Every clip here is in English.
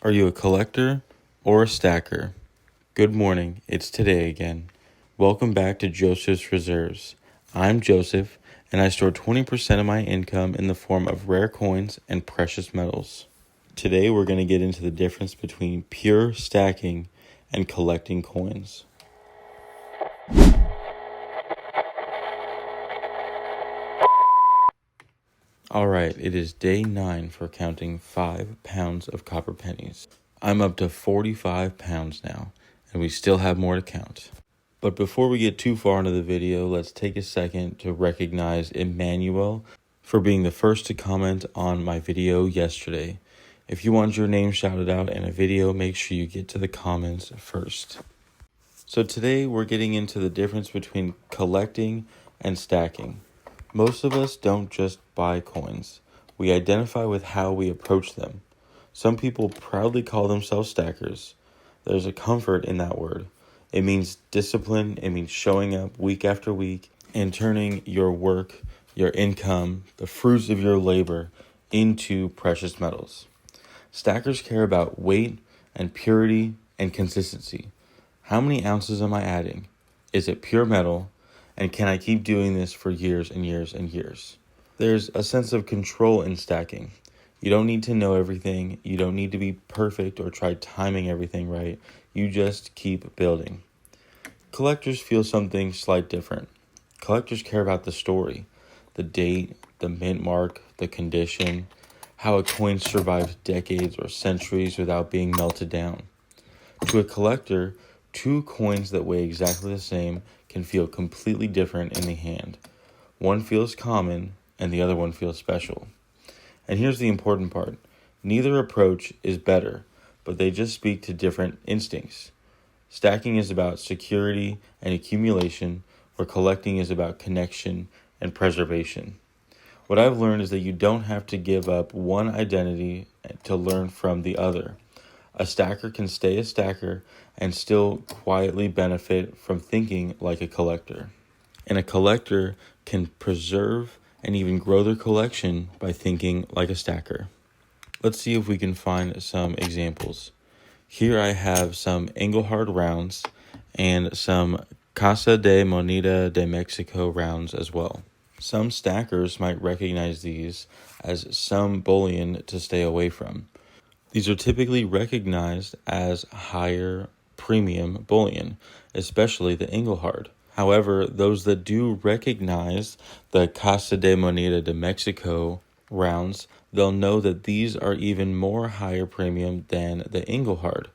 Are you a collector or a stacker? Good morning, it's today again. Welcome back to Joseph's Reserves. I'm Joseph, and I store 20% of my income in the form of rare coins and precious metals. Today we're going to get into the difference between pure stacking and collecting coins. Alright, it is day 9 for counting 5 pounds of copper pennies. I'm up to 45 pounds now, and we still have more to count. But before we get too far into the video, let's take a second to recognize Emmanuel for being the first to comment on my video yesterday. If you want your name shouted out in a video, make sure you get to the comments first. So today we're getting into the difference between collecting and stacking. Most of us don't just buy coins. We identify with how we approach them. Some people proudly call themselves stackers. There's a comfort in that word. It means discipline, it means showing up week after week and turning your work, your income, the fruits of your labor into precious metals. Stackers care about weight and purity and consistency. How many ounces am I adding? Is it pure metal? And can I keep doing this for years and years and years? There's a sense of control in stacking. You don't need to know everything. You don't need to be perfect or try timing everything right. You just keep building. Collectors feel something slight different. Collectors care about the story, the date, the mint mark, the condition, how a coin survived decades or centuries without being melted down. To a collector, two coins that weigh exactly the same can feel completely different in the hand. One feels common and the other one feels special. And here's the important part. Neither approach is better, but they just speak to different instincts. Stacking is about security and accumulation, where collecting is about connection and preservation. What I've learned is that you don't have to give up one identity to learn from the other. A stacker can stay a stacker and still quietly benefit from thinking like a collector. And a collector can preserve and even grow their collection by thinking like a stacker. Let's see if we can find some examples. Here I have some Englehard rounds and some Casa de Moneda de Mexico rounds as well. Some stackers might recognize these as some bullion to stay away from. These are typically recognized as higher premium bullion, especially the Englehard. However, those that do recognize the Casa de Moneda de Mexico rounds, they'll know that these are even more higher premium than the Englehard.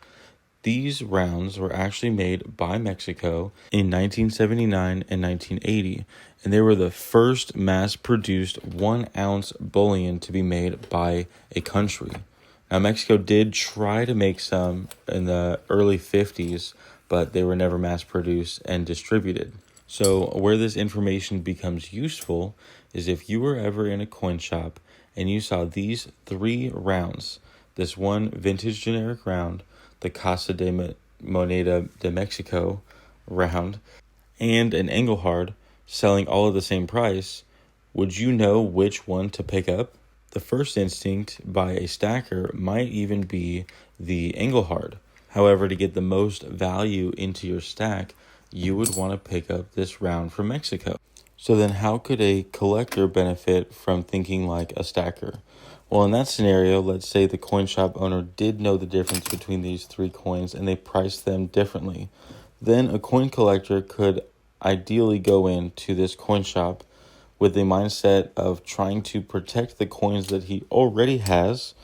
These rounds were actually made by Mexico in 1979 and 1980, and they were the first mass-produced 1-ounce bullion to be made by a country. Now, Mexico did try to make some in the early 50s, but they were never mass-produced and distributed. So where this information becomes useful is if you were ever in a coin shop and you saw these 3 rounds, this one vintage generic round, the Casa de Moneda de Mexico round, and an Englehard selling all at the same price, would you know which one to pick up? The first instinct by a stacker might even be the Englehard. However, to get the most value into your stack, you would want to pick up this round from Mexico. So then how could a collector benefit from thinking like a stacker? Well, in that scenario, let's say the coin shop owner did know the difference between these 3 coins and they priced them differently. Then a coin collector could ideally go into this coin shop with the mindset of trying to protect the coins that he already has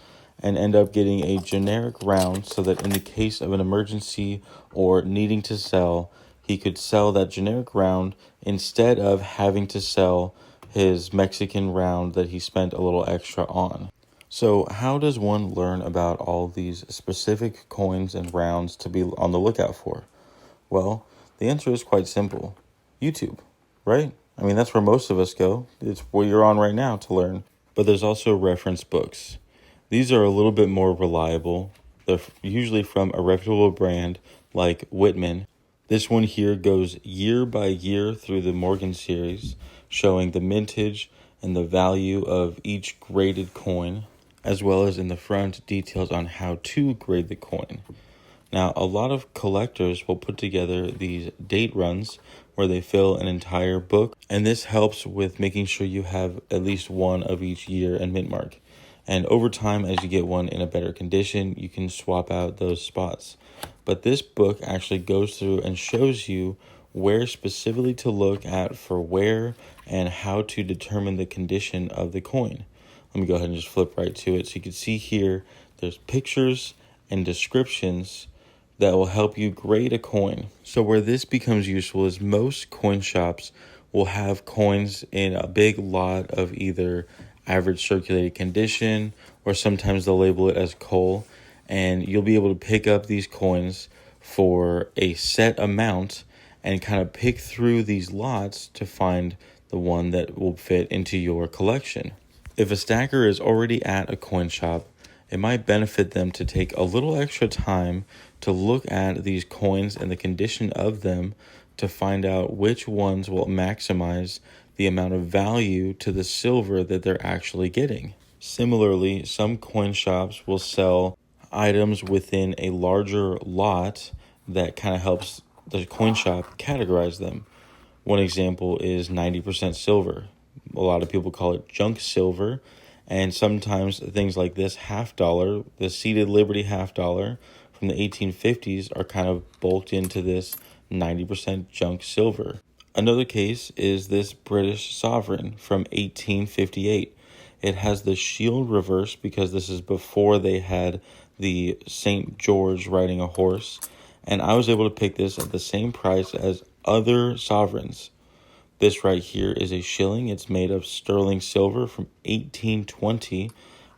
and end up getting a generic round so that in the case of an emergency or needing to sell, he could sell that generic round instead of having to sell his Mexican round that he spent a little extra on. So how does one learn about all these specific coins and rounds to be on the lookout for? Well, the answer is quite simple. YouTube, right? I mean, that's where most of us go. It's where you're on right now to learn. But there's also reference books. These are a little bit more reliable. They're usually from a reputable brand like Whitman. This one here goes year by year through the Morgan series, showing the mintage and the value of each graded coin. as well as in the front, details on how to grade the coin. Now, a lot of collectors will put together these date runs where they fill an entire book, and this helps with making sure you have at least one of each year and mint mark. And over time, as you get one in a better condition, you can swap out those spots. But this book actually goes through and shows you where specifically to look at for wear and how to determine the condition of the coin. Let me go ahead and just flip right to it. So you can see here, there's pictures and descriptions that will help you grade a coin. So where this becomes useful is most coin shops will have coins in a big lot of either average circulated condition, or sometimes they'll label it as coal, and you'll be able to pick up these coins for a set amount and kind of pick through these lots to find the one that will fit into your collection. If a stacker is already at a coin shop, it might benefit them to take a little extra time to look at these coins and the condition of them to find out which ones will maximize the amount of value to the silver that they're actually getting. Similarly, some coin shops will sell items within a larger lot that kind of helps the coin shop categorize them. One example is 90% silver. A lot of people call it junk silver. And sometimes things like this $50, the seated Liberty $50 from the 1850s are kind of bulked into this 90% junk silver. Another case is this British sovereign from 1858. It has the shield reverse because this is before they had the St. George riding a horse. And I was able to pick this at the same price as other sovereigns. This right here is a shilling. It's made of sterling silver from 1820.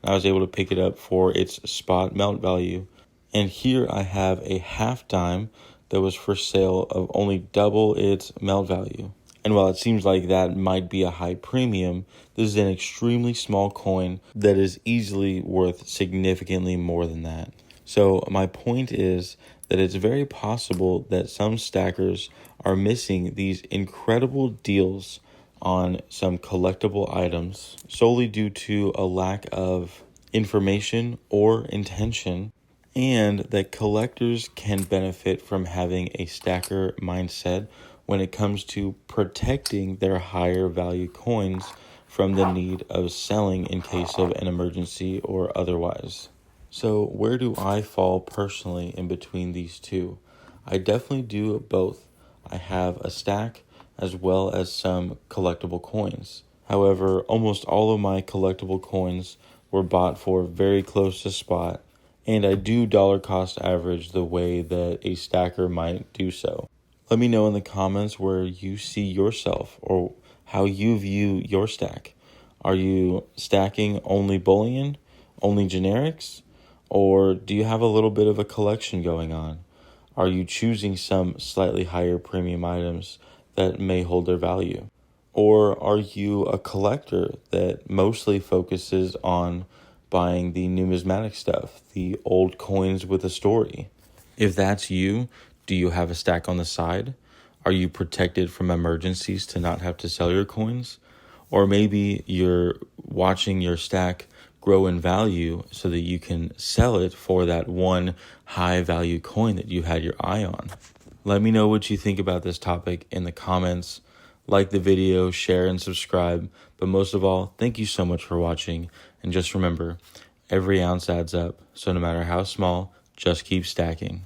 I was able to pick it up for its spot melt value. And here I have a half dime that was for sale of only double its melt value. And while it seems like that might be a high premium, this is an extremely small coin that is easily worth significantly more than that. So my point is that it's very possible that some stackers are missing these incredible deals on some collectible items solely due to a lack of information or intention, and that collectors can benefit from having a stacker mindset when it comes to protecting their higher value coins from the need of selling in case of an emergency or otherwise. So where do I fall personally in between these two? I definitely do both. I have a stack as well as some collectible coins. However, almost all of my collectible coins were bought for very close to spot, and I do dollar cost average the way that a stacker might do so. Let me know in the comments where you see yourself or how you view your stack. Are you stacking only bullion, only generics, or do you have a little bit of a collection going on? Are you choosing some slightly higher premium items that may hold their value? Or are you a collector that mostly focuses on buying the numismatic stuff, the old coins with a story? If that's you, do you have a stack on the side? Are you protected from emergencies to not have to sell your coins? Or maybe you're watching your stack grow in value so that you can sell it for that one high value coin that you had your eye on. Let me know what you think about this topic in the comments. Like the video, share, and subscribe. But most of all, thank you so much for watching. And just remember, every ounce adds up. So no matter how small, just keep stacking.